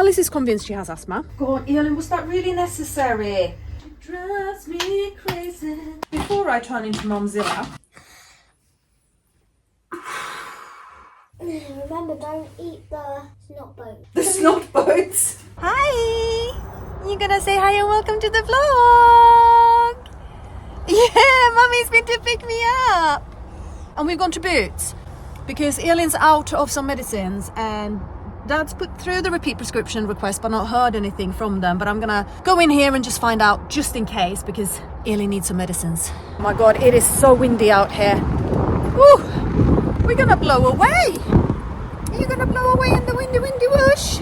Alice is convinced she has asthma. Go on, Elin, was that really necessary? It drives me crazy. Before I turn into Momzilla. Remember, don't eat the snot boat. The snot boats. Hi! You gonna say hi and welcome to the vlog? Yeah, Mummy's been to pick me up. And we've gone to Boots because Elin's out of some medicines and Dad's put through the repeat prescription request but not heard anything from them. But I'm gonna go in here and just find out just in case because Elin needs some medicines. Oh my God, it is so windy out here. Woo! We're gonna blow away. Are you gonna blow away in the windy bush?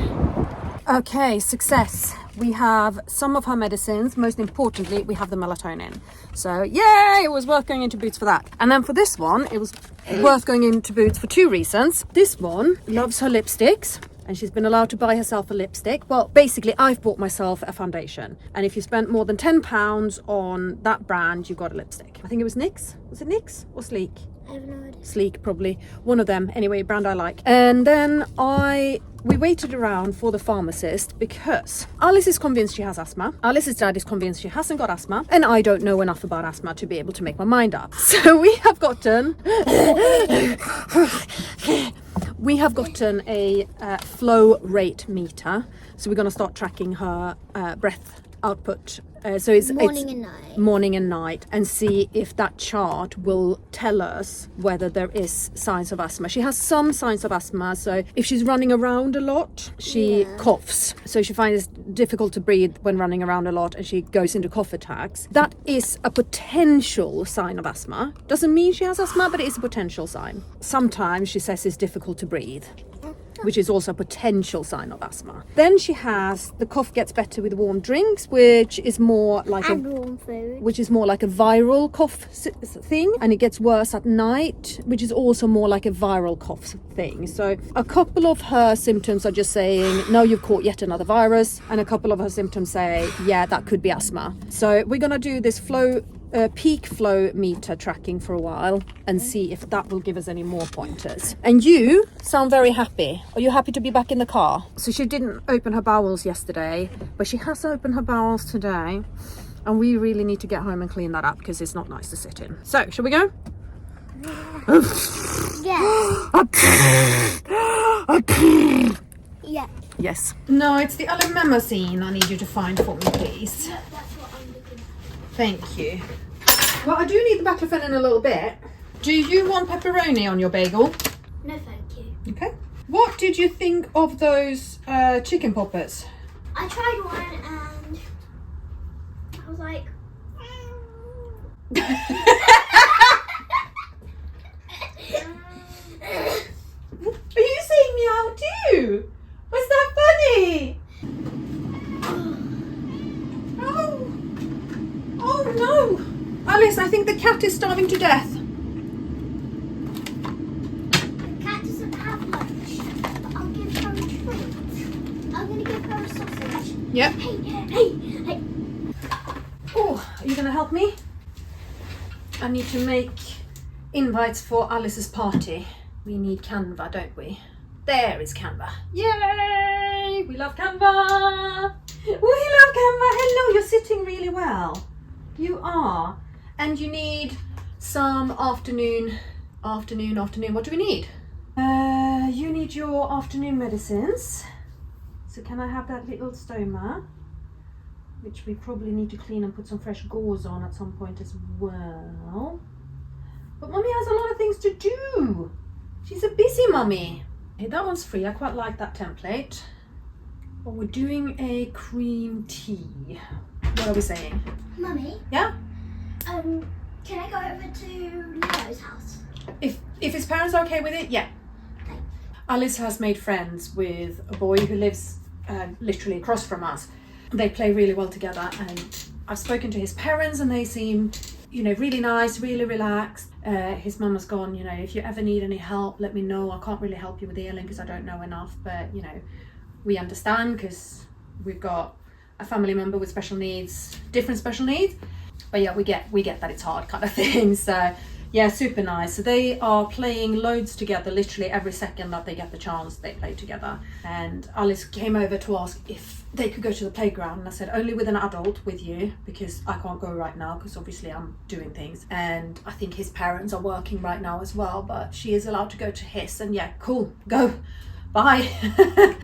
Okay, success. We have some of her medicines. Most importantly, we have the melatonin. So yay, it was worth going into Boots for that. And then for this one, it was worth going into Boots for two reasons. This one loves her lipsticks and she's been allowed to buy herself a lipstick. Well, basically, I've bought myself a foundation. And if you spent more than £10 on that brand, you got a lipstick. I think it was NYX. Was it NYX or Sleek? I have no idea. Sleek, probably. One of them. Anyway, brand I like. And then we waited around for the pharmacist because Alice is convinced she has asthma. Alice's dad is convinced she hasn't got asthma. And I don't know enough about asthma to be able to make my mind up. So we have gotten a flow rate meter. So we're going to start tracking her breath output. So it's morning and night, and see if that chart will tell us whether there is signs of asthma. She has some signs of asthma, so if she's running around a lot, she coughs. So she finds it difficult to breathe when running around a lot and she goes into cough attacks. That is a potential sign of asthma. Doesn't mean she has asthma, but it is a potential sign. Sometimes she says it's difficult to breathe, which is also a potential sign of asthma. Then she has the cough gets better with warm drinks, which is more like warm food, which is more like a viral cough thing, and it gets worse at night, which is also more like a viral cough thing. So a couple of her symptoms are just saying, no, you've caught yet another virus, and a couple of her symptoms say, yeah, that could be asthma. So we're gonna do this peak flow meter tracking for a while and see if that will give us any more pointers. And you sound very happy. Are you happy to be back in the car? So she didn't open her bowels yesterday, but she has opened her bowels today, and we really need to get home and clean that up because it's not nice to sit in. So shall we go? Yeah. Yes. No, it's the alememazine I need you to find for me, please. That's what I'm looking at. Thank you. Well, I do need the baclofen in a little bit. Do you want pepperoni on your bagel? No, thank you. Okay. What did you think of those chicken poppers? I tried one and I was like... Are you saying meow too? Was that funny? Oh. Oh no. Alice, I think the cat is starving to death. The cat doesn't have lunch, but I'll give her a treat. I'm going to give her a sausage. Yep. Hey. Oh, are you going to help me? I need to make invites for Alice's party. We need Canva, don't we? There is Canva. Yay! We love Canva! We love Canva! Hello, you're sitting really well. You are. And you need some afternoon. What do we need? You need your afternoon medicines. So can I have that little stoma? Which we probably need to clean and put some fresh gauze on at some point as well. But Mummy has a lot of things to do. She's a busy mummy. Okay, that one's free. I quite like that template. But we're doing a cream tea. What are we saying? Mummy? Yeah? Can I go over to Leo's house? If his parents are okay with it, yeah. Okay. Alice has made friends with a boy who lives literally across from us. They play really well together, and I've spoken to his parents and they seem, really nice, really relaxed. His mum has gone, if you ever need any help, let me know. I can't really help you with Elin because I don't know enough, but we understand because we've got a family member with special needs, different special needs. But yeah, we get that it's hard kind of thing. So Yeah, super nice. So they are playing loads together, literally every second that they get the chance, they play together. And Alice came over to ask if they could go to the playground, and I said only with an adult with you, because I can't go right now because obviously I'm doing things, and I think his parents are working right now as well, but she is allowed to go to his. And yeah, cool, go. Bye.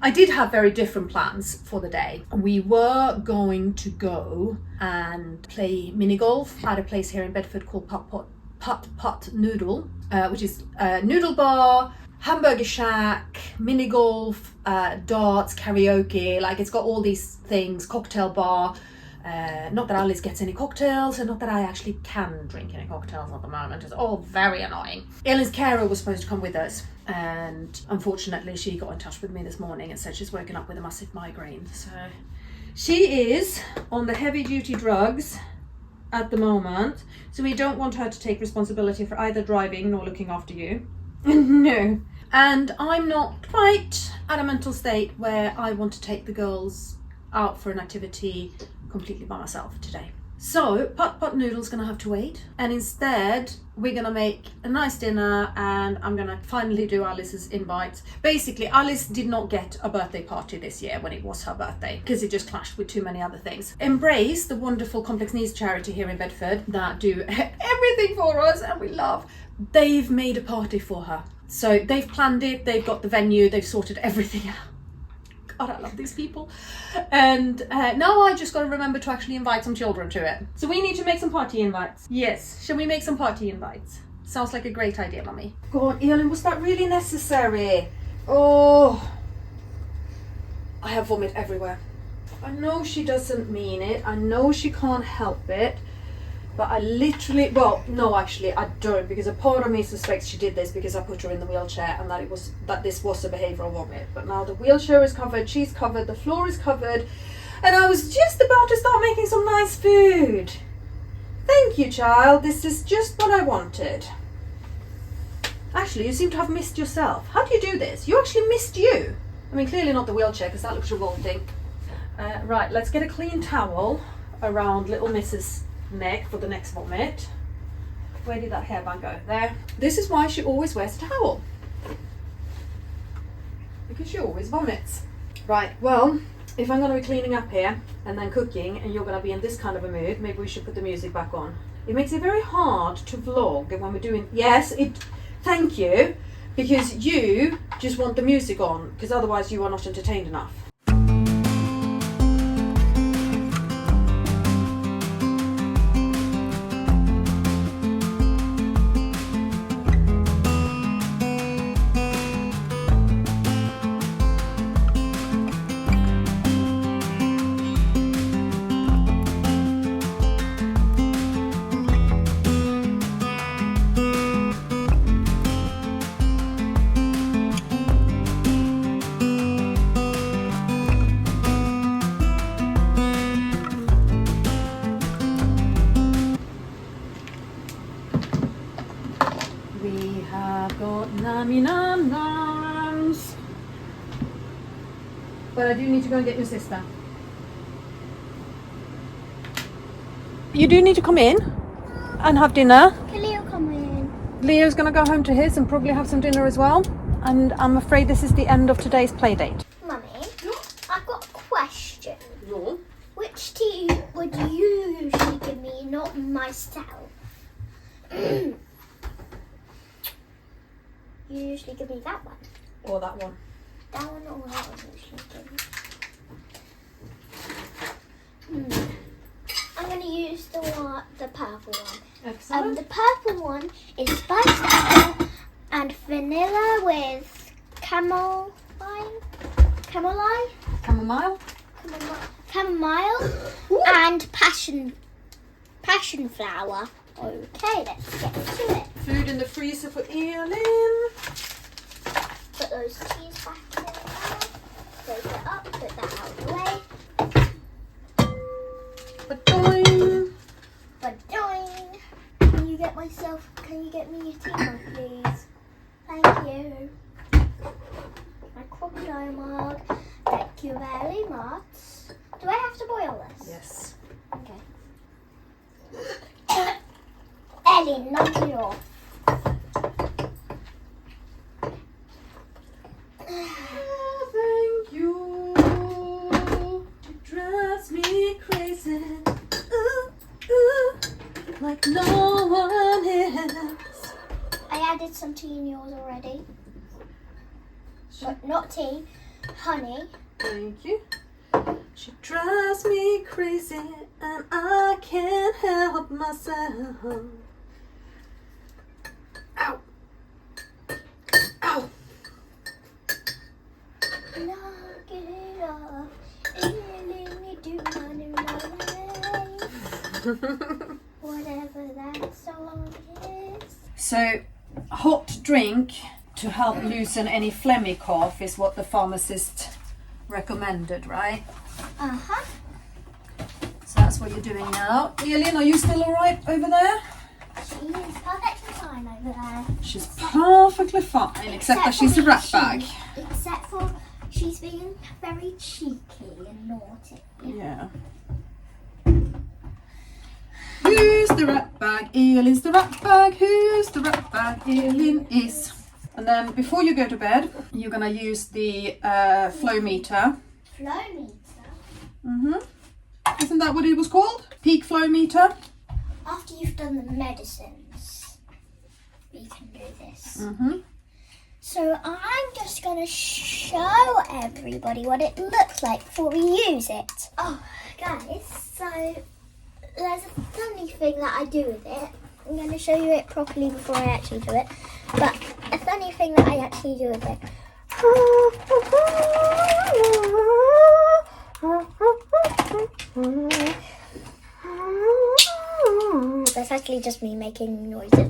I did have very different plans for the day. We were going to go and play mini golf at a place here in Bedford called Putt Noodle, which is a noodle bar, hamburger shack, mini golf, darts, karaoke. Like, it's got all these things, cocktail bar. Not that Alice gets any cocktails, and not that I actually can drink any cocktails at the moment. It's all very annoying. Elin's carer was supposed to come with us, and unfortunately she got in touch with me this morning and said she's woken up with a massive migraine. So she is on the heavy duty drugs at the moment, so we don't want her to take responsibility for either driving nor looking after you. No. And I'm not quite at a mental state where I want to take the girls out for an activity completely by myself today. So Putt Noodle's gonna have to wait, and instead we're gonna make a nice dinner, and I'm gonna finally do Alice's invites. Basically, Alice did not get a birthday party this year when it was her birthday because it just clashed with too many other things. Embrace, the wonderful complex needs charity here in Bedford that do everything for us and we love, they've made a party for her. So they've planned it, they've got the venue, they've sorted everything out. God, I love these people. And now I just got to remember to actually invite some children to it. So we need to make some party invites. Yes, shall we make some party invites? Sounds like a great idea, Mummy. God, Elin, was that really necessary? Oh, I have vomit everywhere. I know she doesn't mean it. I know she can't help it. But I literally, well, no, actually, I don't, because a part of me suspects she did this because I put her in the wheelchair and that this was a behavioural vomit. But now the wheelchair is covered, she's covered, the floor is covered, and I was just about to start making some nice food. Thank you, child. This is just what I wanted. Actually, you seem to have missed yourself. How do you do this? You actually missed you. I mean, clearly not the wheelchair, because that looks revolting. Right, let's get a clean towel around little Mrs. neck for the next vomit. Where did that hairband go? There. This is why she always wears a towel, because she always vomits. Right, well, if I'm going to be cleaning up here and then cooking, and you're going to be in this kind of a mood, maybe we should put the music back on. It makes it very hard to vlog when we're doing, yes, thank you, because you just want the music on, because otherwise you are not entertained enough. We have got nums. But I do need to go and get your sister. You do need to come in and have dinner. Can Leo come in? Leo's going to go home to his and probably have some dinner as well. And I'm afraid this is the end of today's play date. Mummy, I've got a question. No. Which tea would you usually give me, not myself? You usually give me that one. Or that one. That one or that one usually give me. I'm going to use the purple one. Excellent. The purple one is spiced and vanilla with chamomile and passion flower. Okay, let's get to it. Food in the freezer for Elin. Put those teas back in there. Close it up, put that out of the way. Ba-doing. Ba-doing. Can you get me a tea mug, please? Thank you. My crocodile mug. Thank you very much. Do I have to boil this? Yes. Okay. Elin, knock me off. tea in yours already. But not tea, honey. Thank you. She drives me crazy and I can't help myself. Ow. Ow. Knock it off. Elin, you do money my life. Whatever that song is. So, hot drink to help loosen any phlegmy cough is what the pharmacist recommended, right? Uh-huh. So that's what you're doing now. Elin, are you still alright over there? She is perfectly fine over there. She's perfectly fine, except that she's a rat bag. Except for she's being very cheeky and naughty. Yeah. Who's the rat bag? Elin's the rat bag. Who's the rat bag? Elin is. And then before you go to bed, you're gonna use the flow meter. Flow meter? Isn't that what it was called? Peak flow meter. After you've done the medicines, we can do this. So I'm just going to show everybody what it looks like before we use it. Oh, guys, so there's a funny thing that I do with it. I'm going to show you it properly before I actually do it. But a funny thing that I actually do with it. That's actually just me making noises.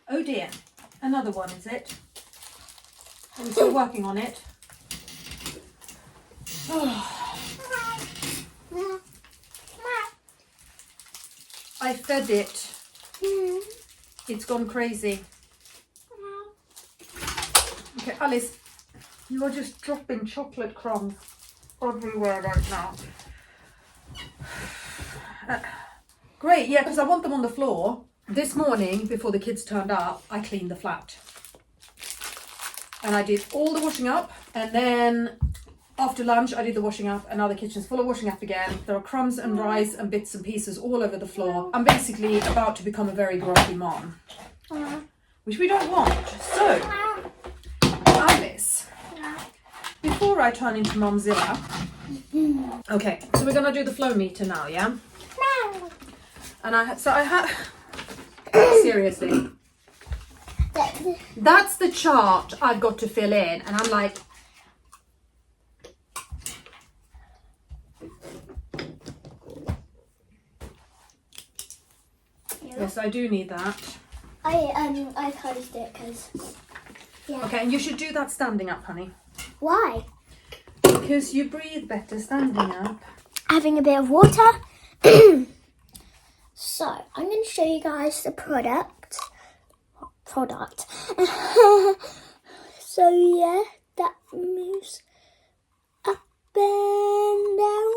Oh dear, another one, is it? I'm still working on it. I fed it. It's gone crazy. Okay, Alice, you are just dropping chocolate crumbs everywhere right now. Great, yeah, because I want them on the floor. This morning, before the kids turned up, I cleaned the flat. And I did all the washing up, and then after lunch I did the washing up, and now the kitchen's full of washing up again. There are crumbs and rice and bits and pieces all over the floor. I'm basically about to become a very grumpy mom, which we don't want. So, Alice, before I turn into Momzilla, okay, so we're gonna do the flow meter now, yeah? And I have seriously, that's the chart I've got to fill in, and I'm like, yes, I do need that. I closed it because, yeah. Okay, and you should do that standing up, honey. Why? Because you breathe better standing up. Having a bit of water. So, I'm going to show you guys the product. So, yeah, that moves up and down.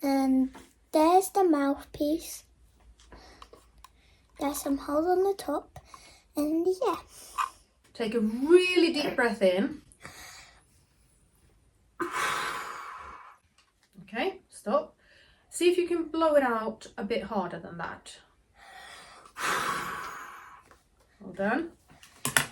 And there's the mouthpiece. There's some holes on the top. And yeah. Take a really deep breath in. Okay, stop. See if you can blow it out a bit harder than that. Well done.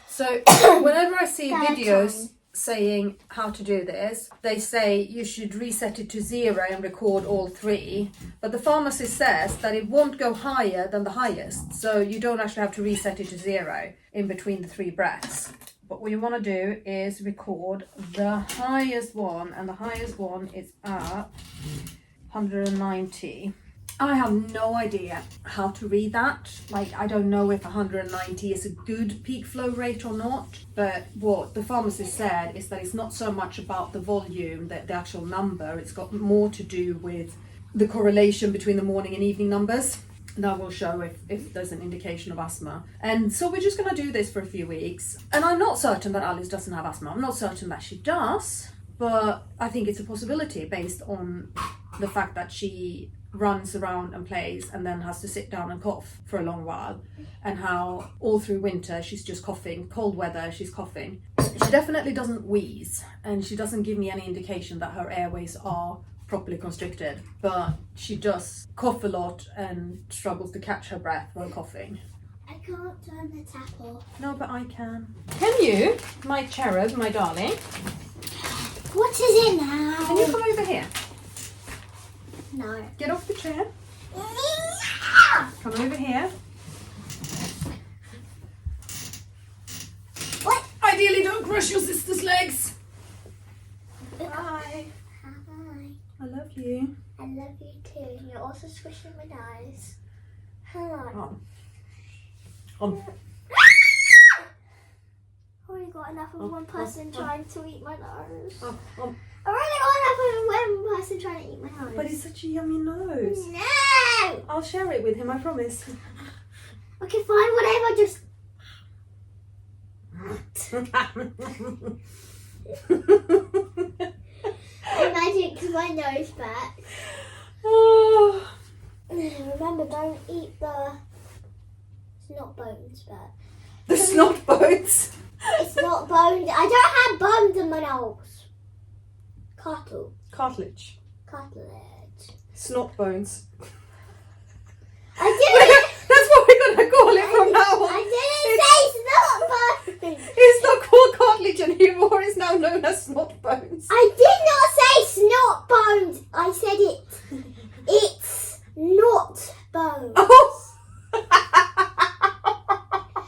So whenever I see videos saying how to do this, they say you should reset it to 0 and record all 3. But the pharmacist says that it won't go higher than the highest. So you don't actually have to reset it to 0 in between the 3 breaths. But what you want to do is record the highest one, and the highest one is at 190. I have no idea how to read that. Like, I don't know if 190 is a good peak flow rate or not, but what the pharmacist said is that it's not so much about the volume, the actual number. It's got more to do with the correlation between the morning and evening numbers. That will show if there's an indication of asthma. And so we're just going to do this for a few weeks. And I'm not certain that Alice doesn't have asthma. I'm not certain that she does, but I think it's a possibility based on the fact that she runs around and plays and then has to sit down and cough for a long while, and how all through winter she's just coughing. Cold weather, she's coughing. She definitely doesn't wheeze, and she doesn't give me any indication that her airways are properly constricted, but she does cough a lot and struggles to catch her breath while coughing. I can't turn the tap off. No, but I can. Can you, my cherub, my darling? What is it now? Can you come over here? No. Get off the chair. Come over here. What? Ideally, don't crush your sister's legs. Bye. Hi. I love you. I love you too. You're also squishing my nose. Hello. On. I've already got enough of one person trying to eat my nose. On. I've already got enough of one person trying to eat my nose. But it's such a yummy nose. No! I'll share it with him, I promise. Okay, fine, whatever, just... I magicked my nose back. Oh. Remember, don't eat the snot bones back. The snot bones. It's not bones. I don't have bones in my nose. Cartilage. Cartilage. Snot bones. I didn't. That's what we're gonna call it from now on. I didn't say snot bones. It's not called cartilage anymore. It's now known as snot bones. I did not say snot bones. I said it. It's not bones. Oh.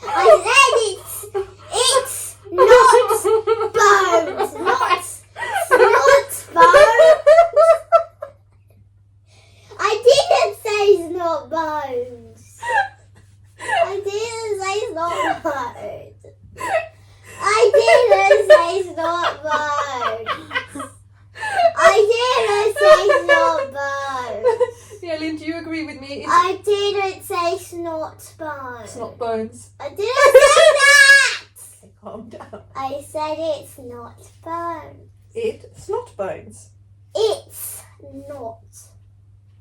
I said it's not bones. Not bones. I didn't say snot bones. I didn't say snot bones. I didn't say snot bones. I didn't say snot bones. Elin, do you agree with me? I didn't say snot bones. Snot bones. I didn't say that. Okay, calm down. I said it's not bones. It's snot bones. It's not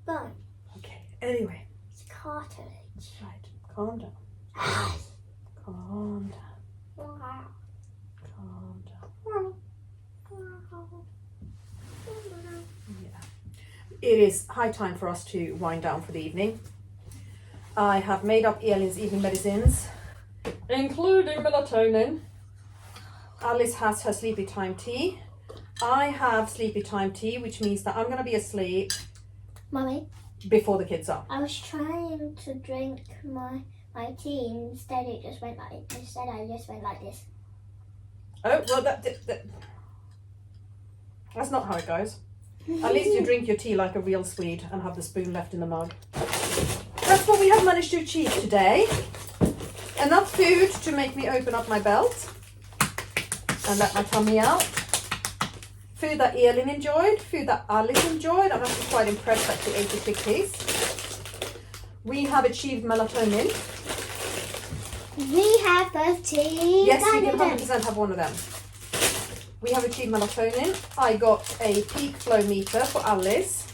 bone. Okay, anyway. It's cartilage. Right, calm down. Calm down. Calm down. Yeah. It is high time for us to wind down for the evening. I have made up Elin's evening medicines, including melatonin. Alice has her sleepy time tea. I have sleepy time tea, which means that I'm going to be asleep Mummy, before the kids are. I was trying to drink my tea. Instead, I just went like this. Oh, well, that's not how it goes. At least you drink your tea like a real Swede and have the spoon left in the mug. That's what we have managed to achieve today. Enough food to make me open up my belt and let my tummy out. Food that Elin enjoyed, food that Alice enjoyed. I'm actually quite impressed that she ate the chickpeas. We have achieved melatonin. We have both tea. Yes, we can 100% have one of them. We have achieved melatonin. I got a peak flow meter for Alice.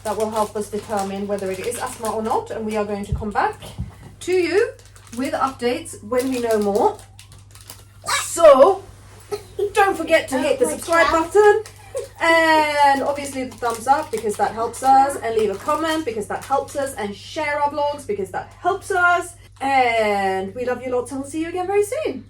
That will help us determine whether it is asthma or not. And we are going to come back to you with updates when we know more. So, don't forget to hit the subscribe button. And obviously the thumbs up because that helps us. And leave a comment because that helps us. And share our vlogs because that helps us. And we love you lots and we'll see you again very soon.